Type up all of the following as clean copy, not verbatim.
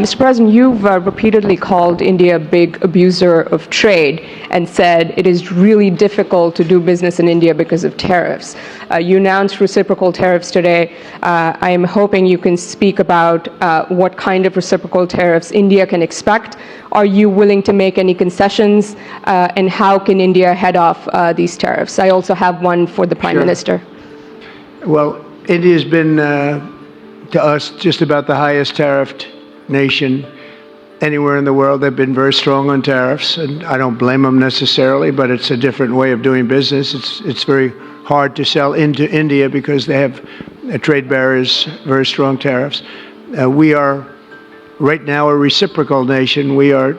Mr. President, you've repeatedly called India a big abuser of trade and said it is really difficult to do business in India because of tariffs. You announced reciprocal tariffs today. I am hoping you can speak about what kind of reciprocal tariffs India can expect. Are you willing to make any concessions? And how can India head off these tariffs? I also have one for the Prime Minister. Well, India's been, to us, just about the highest tariffed nation anywhere in the world. They've been very strong on tariffs, and I don't blame them necessarily, but it's a different way of doing business. It's very hard to sell into India because they have trade barriers, very strong tariffs. We are right now a reciprocal nation. We are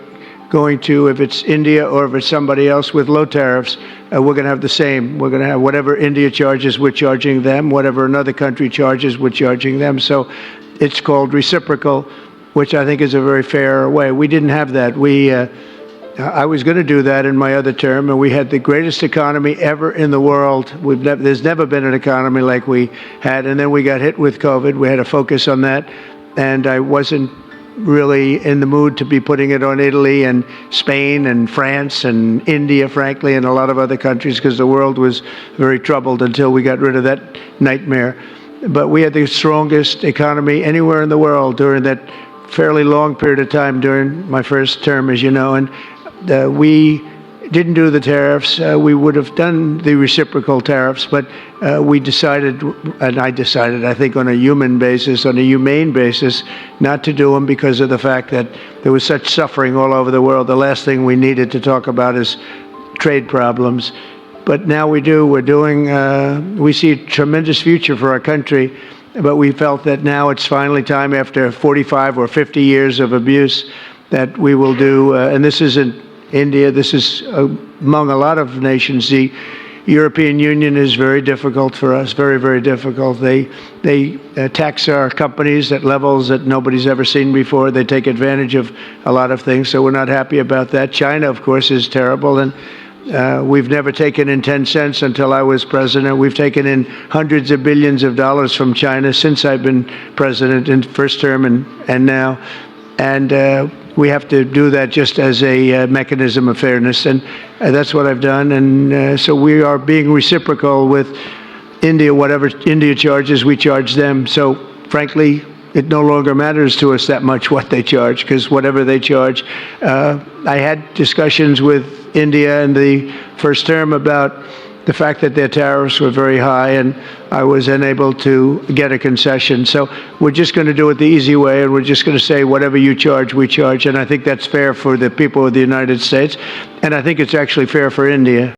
going to, if it's India or if it's somebody else with low tariffs, we're going to have the same. We're going to have whatever India charges, we're charging them. Whatever another country charges, we're charging them. So it's called reciprocal, which I think is a very fair way. We didn't have that. I was going to do that in my other term, and we had the greatest economy ever in the world. There's never been an economy like we had, and then we got hit with COVID. We had to focus on that, and I wasn't really in the mood to be putting it on Italy and Spain and France and India, frankly, and a lot of other countries, because the world was very troubled until we got rid of that nightmare. But we had the strongest economy anywhere in the world during that fairly long period of time during my first term, as you know, and we didn't do the tariffs. We would have done the reciprocal tariffs, but we decided, and I decided, I think on a human basis, on a humane basis, not to do them because of the fact that there was such suffering all over the world. The last thing we needed to talk about is trade problems. But now we do. We see a tremendous future for our country, but we felt that now it's finally time, after 45 or 50 years of abuse, that we will do, and this isn't India, this is among a lot of nations. The European Union is very difficult for us, very, very difficult. They tax our companies at levels that nobody's ever seen before. They take advantage of a lot of things, so we're not happy about that. China, of course, is terrible, and we've never taken in 10 cents until I was president. We've taken in hundreds of billions of dollars from China since I've been president in first term and now. And we have to do that just as a mechanism of fairness. And that's what I've done. And so we are being reciprocal with India. Whatever India charges, we charge them. So frankly, it no longer matters to us that much what they charge, because whatever they charge. I had discussions with India in the first term about the fact that their tariffs were very high, and I was unable to get a concession. So we're just going to do it the easy way, and we're just going to say whatever you charge, we charge. And I think that's fair for the people of the United States, and I think it's actually fair for India.